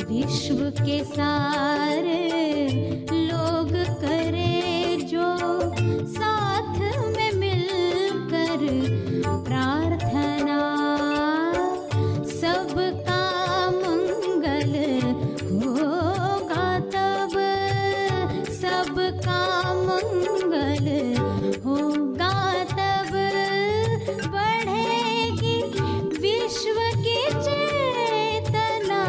विश्व के सारे लोग करे जो साथ में मिलकर प्रार्थना, सबका मंगल होगा तब, सबका मंगल होगा तब, बढ़ेगी विश्व की चेतना।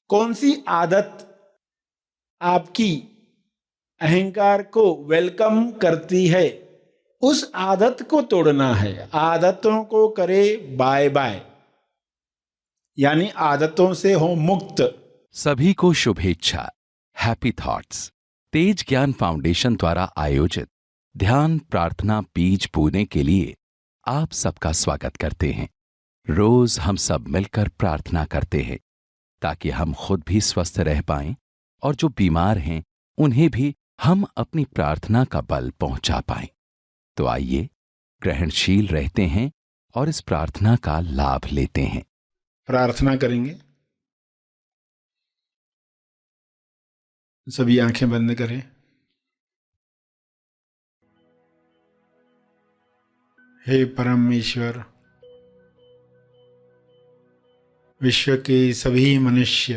कौन सी आदत आपकी अहंकार को वेलकम करती है, उस आदत को तोड़ना है। आदतों को करे बाय बाय, यानी आदतों से हो मुक्त। सभी को शुभेच्छा। हैप्पी थॉट्स तेज ज्ञान फाउंडेशन द्वारा आयोजित ध्यान प्रार्थना बीज बोने के लिए आप सबका स्वागत करते हैं। रोज हम सब मिलकर प्रार्थना करते हैं ताकि हम खुद भी स्वस्थ रह पाएं और जो बीमार हैं उन्हें भी हम अपनी प्रार्थना का बल पहुंचा पाएं। तो आइए ग्रहणशील रहते हैं और इस प्रार्थना का लाभ लेते हैं। प्रार्थना करेंगे। सभी आंखें बंद करें। हे परमेश्वर, विश्व के सभी मनुष्य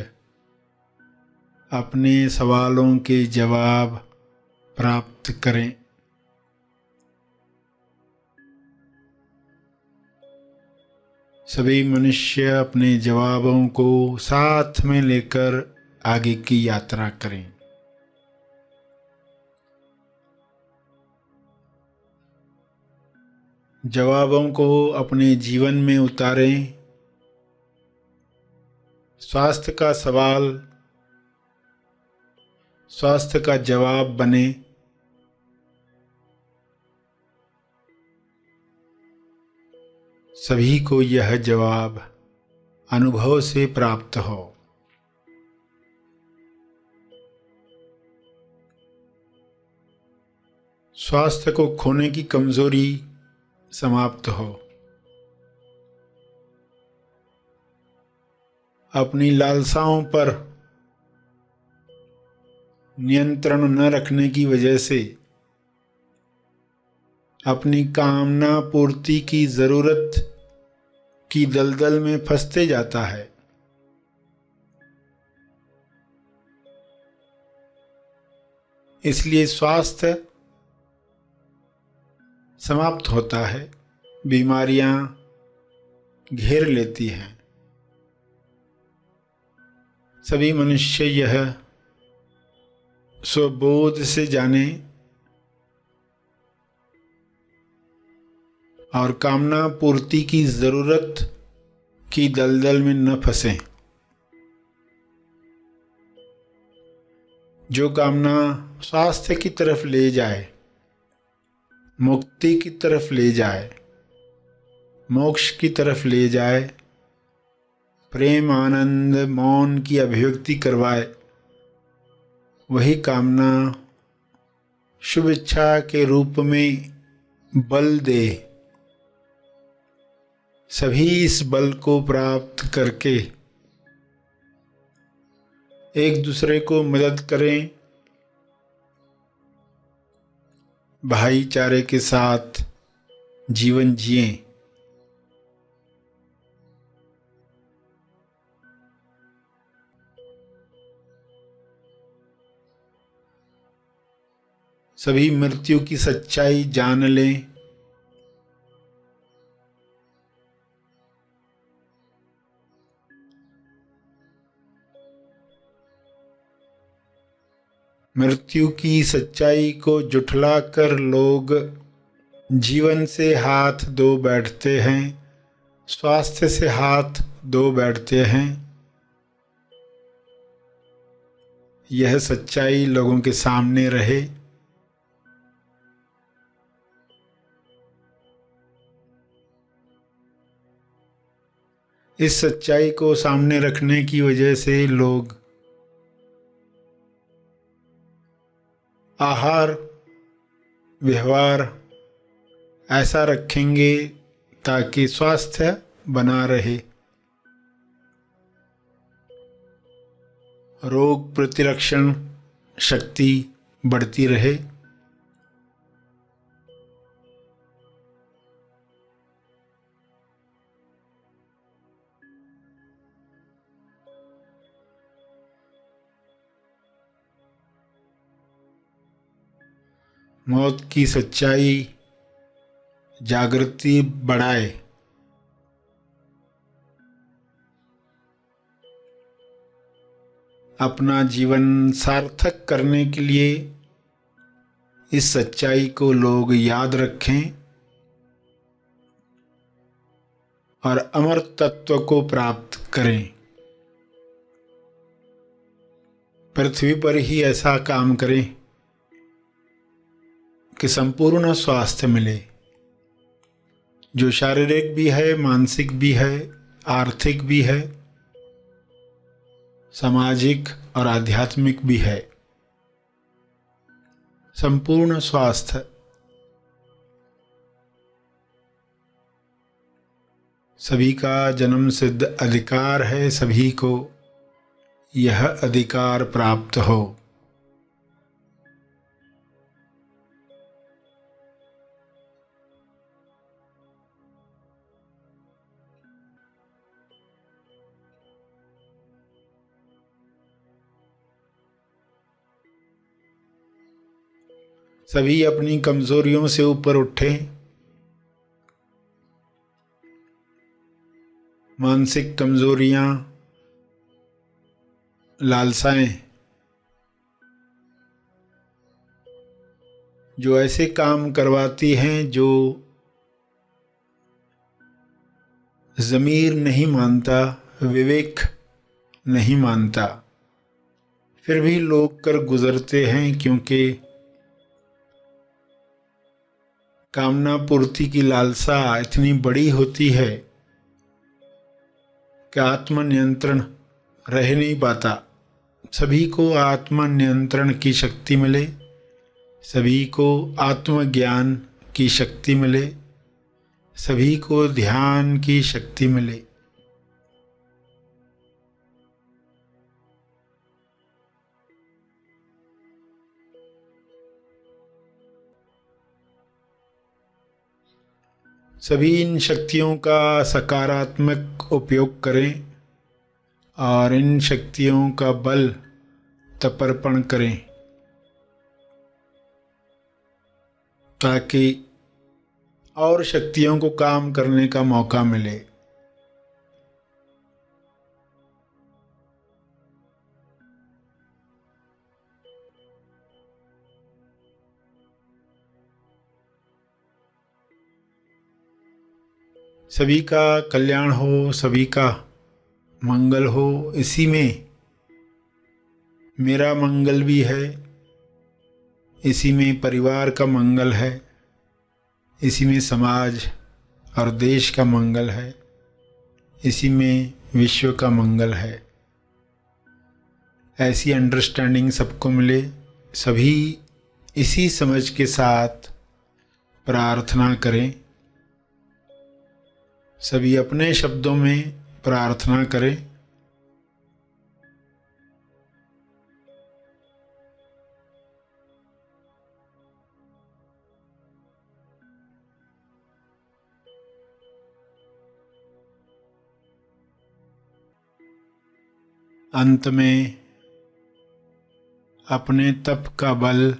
अपने सवालों के जवाब प्राप्त करें। सभी मनुष्य अपने जवाबों को साथ में लेकर आगे की यात्रा करें। जवाबों को अपने जीवन में उतारें। स्वास्थ्य का सवाल स्वास्थ्य का जवाब बने। सभी को यह जवाब अनुभव से प्राप्त हो। स्वास्थ्य को खोने की कमजोरी समाप्त हो। अपनी लालसाओं पर नियंत्रण न रखने की वजह से अपनी कामना पूर्ति की जरूरत की दलदल में फंसते जाता है। इसलिए स्वास्थ्य समाप्त होता है, बीमारियां घेर लेती हैं। सभी मनुष्य यह स्वबोध से जाने और कामना पूर्ति की जरूरत की दलदल में न फंसें। जो कामना स्वास्थ्य की तरफ ले जाए, मुक्ति की तरफ ले जाए, मोक्ष की तरफ ले जाए, प्रेम आनंद मौन की अभिव्यक्ति करवाए, वही कामना शुभ इच्छा के रूप में बल दे। सभी इस बल को प्राप्त करके एक दूसरे को मदद करें, भाईचारे के साथ जीवन जिएं। सभी मृत्यु की सच्चाई जान लें। मृत्यु की सच्चाई को जुठलाकर लोग जीवन से हाथ धो बैठते हैं, स्वास्थ्य से हाथ धो बैठते हैं। यह सच्चाई लोगों के सामने रहे। इस सच्चाई को सामने रखने की वजह से लोग आहार व्यवहार ऐसा रखेंगे ताकि स्वास्थ्य बना रहे, रोग प्रतिरक्षण शक्ति बढ़ती रहे। मौत की सच्चाई जागृति बढ़ाए। अपना जीवन सार्थक करने के लिए इस सच्चाई को लोग याद रखें और अमर तत्व को प्राप्त करें। पृथ्वी पर ही ऐसा काम करें कि संपूर्ण स्वास्थ्य मिले, जो शारीरिक भी है, मानसिक भी है, आर्थिक भी है, सामाजिक और आध्यात्मिक भी है। संपूर्ण स्वास्थ्य सभी का जन्म सिद्ध अधिकार है, सभी को यह अधिकार प्राप्त हो। सभी अपनी कमजोरियों से ऊपर उठें। मानसिक कमजोरियां, लालसाएं जो ऐसे काम करवाती हैं जो ज़मीर नहीं मानता, विवेक नहीं मानता, फिर भी लोग कर गुजरते हैं, क्योंकि कामना पूर्ति की लालसा इतनी बड़ी होती है कि आत्मनियंत्रण रह नहीं पाता। सभी को आत्मनियंत्रण की शक्ति मिले, सभी को आत्मज्ञान की शक्ति मिले, सभी को ध्यान की शक्ति मिले। सभी इन शक्तियों का सकारात्मक उपयोग करें और इन शक्तियों का बल तपर्पण करें, ताकि और शक्तियों को काम करने का मौका मिले। सभी का कल्याण हो, सभी का मंगल हो, इसी में मेरा मंगल भी है, इसी में परिवार का मंगल है, इसी में समाज और देश का मंगल है, इसी में विश्व का मंगल है। ऐसी अंडरस्टैंडिंग सबको मिले। सभी इसी समझ के साथ प्रार्थना करें। सभी अपने शब्दों में प्रार्थना करें। अंत में अपने तप का बल,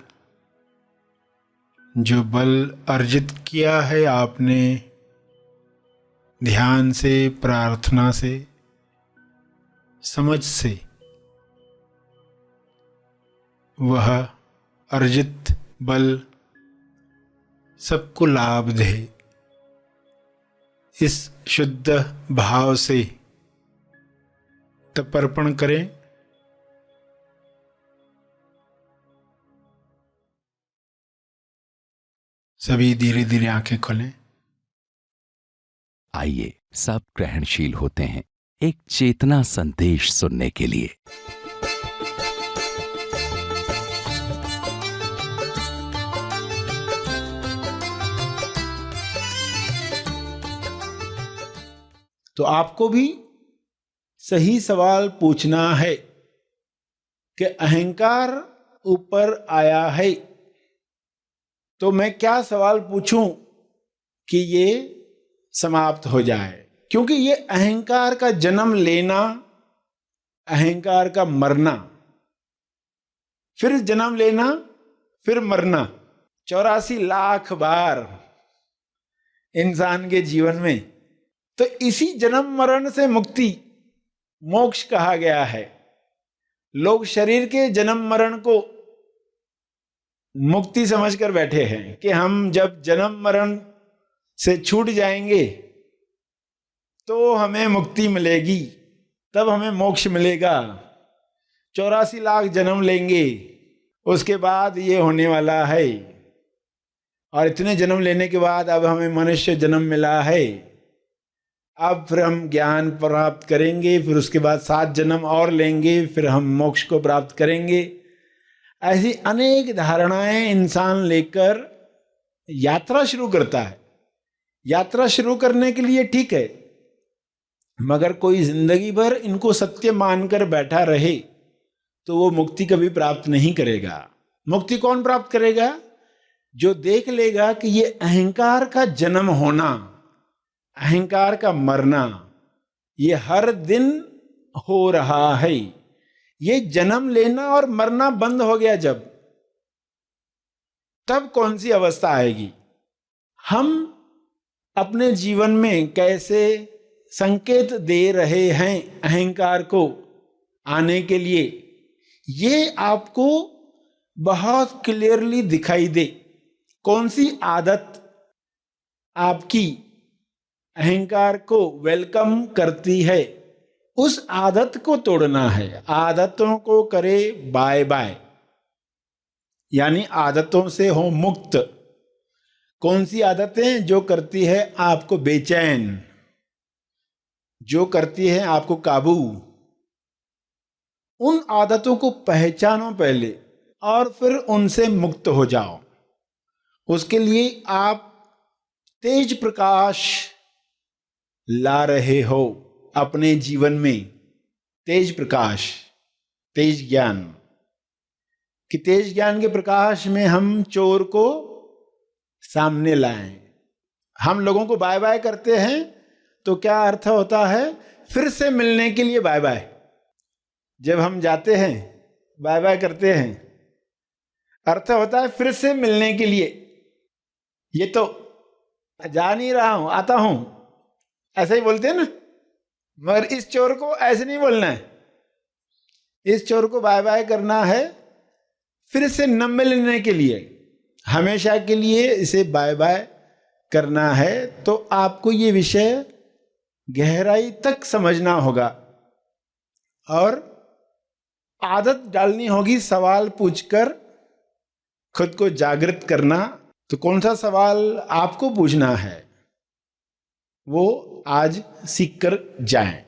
जो बल अर्जित किया है आपने ध्यान से, प्रार्थना से, समझ से, वह अर्जित बल सबको लाभ दे। इस शुद्ध भाव से तपर्पण करें सभी धीरे धीरे आंखें खोलें। आइए सब ग्रहणशील होते हैं एक चेतना संदेश सुनने के लिए। तो आपको भी सही सवाल पूछना है कि अहंकार ऊपर आया है, तो मैं क्या सवाल पूछूं कि ये समाप्त हो जाए। क्योंकि ये अहंकार का जन्म लेना, अहंकार का मरना, फिर जन्म लेना, फिर मरना, 84 लाख बार इंसान के जीवन में, तो इसी जन्म मरण से मुक्ति मोक्ष कहा गया है। लोग शरीर के जन्म मरण को मुक्ति समझकर बैठे हैं कि हम जब जन्म मरण से छूट जाएंगे तो हमें मुक्ति मिलेगी, तब हमें मोक्ष मिलेगा। 84 लाख जन्म लेंगे, उसके बाद ये होने वाला है, और इतने जन्म लेने के बाद अब हमें मनुष्य जन्म मिला है। अब फिर हम ज्ञान प्राप्त करेंगे, फिर उसके बाद 7 जन्म और लेंगे, फिर हम मोक्ष को प्राप्त करेंगे। ऐसी अनेक धारणाएं इंसान लेकर यात्रा शुरू करता है। यात्रा शुरू करने के लिए ठीक है, मगर कोई जिंदगी भर इनको सत्य मानकर बैठा रहे तो वो मुक्ति कभी प्राप्त नहीं करेगा। मुक्ति कौन प्राप्त करेगा? जो देख लेगा कि ये अहंकार का जन्म होना, अहंकार का मरना, ये हर दिन हो रहा है। ये जन्म लेना और मरना बंद हो गया जब, तब कौन सी अवस्था आएगी? हम अपने जीवन में कैसे संकेत दे रहे हैं अहंकार को आने के लिए, ये आपको बहुत क्लियरली दिखाई दे। कौन सी आदत आपकी अहंकार को वेलकम करती है, उस आदत को तोड़ना है। आदतों को करे बाय बाय, यानी आदतों से हो मुक्त। कौन सी आदतें? जो करती है आपको बेचैन, जो करती है आपको काबू, उन आदतों को पहचानो पहले और फिर उनसे मुक्त हो जाओ। उसके लिए आप तेज प्रकाश ला रहे हो अपने जीवन में। तेज प्रकाश, तेज ज्ञान, कि तेज ज्ञान के प्रकाश में हम चोर को सामने लाएं। हम लोगों को बाय बाय करते हैं तो क्या अर्थ होता है? फिर से मिलने के लिए बाय बाय। जब हम जाते हैं बाय बाय करते हैं, अर्थ होता है फिर से मिलने के लिए। ये तो जा नहीं रहा हूं, आता हूं, ऐसा ही बोलते हैं ना। मगर इस चोर को ऐसे नहीं बोलना है। इस चोर को बाय बाय करना है फिर से न मिलने के लिए, हमेशा के लिए इसे बाय बाय करना है। तो आपको ये विषय गहराई तक समझना होगा और आदत डालनी होगी सवाल पूछकर खुद को जागृत करना। तो कौन सा सवाल आपको पूछना है वो आज सीख कर जाएं।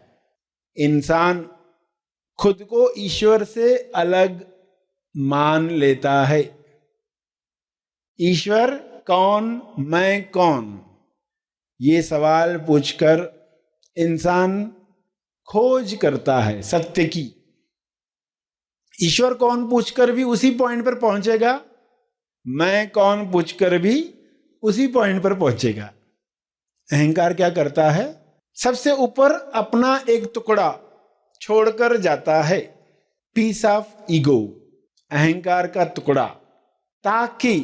इंसान खुद को ईश्वर से अलग मान लेता है। ईश्वर कौन, मैं कौन, ये सवाल पूछकर इंसान खोज करता है सत्य की। ईश्वर कौन पूछकर भी उसी पॉइंट पर पहुंचेगा, मैं कौन पूछकर भी उसी पॉइंट पर पहुंचेगा। अहंकार क्या करता है? सबसे ऊपर अपना एक टुकड़ा छोड़कर जाता है, पीस ऑफ ईगो, अहंकार का टुकड़ा, ताकि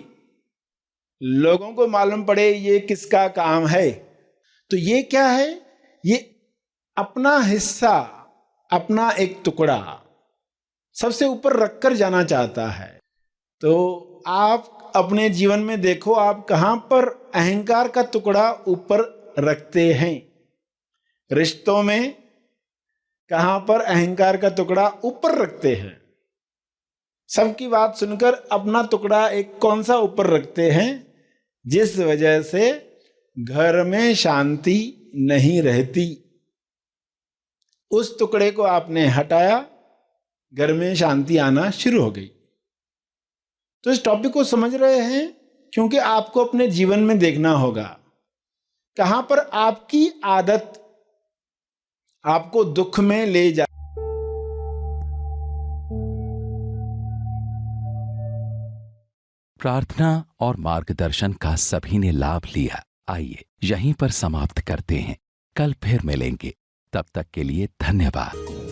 लोगों को मालूम पड़े ये किसका काम है। तो ये क्या है? ये अपना हिस्सा, अपना एक टुकड़ा सबसे ऊपर रखकर जाना चाहता है। तो आप अपने जीवन में देखो, आप कहां पर अहंकार का टुकड़ा ऊपर रखते हैं। रिश्तों में कहां पर अहंकार का टुकड़ा ऊपर रखते हैं। सबकी बात सुनकर अपना टुकड़ा एक कौन सा ऊपर रखते हैं? जिस वजह से घर में शांति नहीं रहती, उस टुकड़े को आपने हटाया, घर में शांति आना शुरू हो गई। तो इस टॉपिक को समझ रहे हैं, क्योंकि आपको अपने जीवन में देखना होगा कहां पर आपकी आदत आपको दुख में ले जा। प्रार्थना और मार्गदर्शन का सभी ने लाभ लिया। आइए यहीं पर समाप्त करते हैं, कल फिर मिलेंगे। तब तक के लिए धन्यवाद।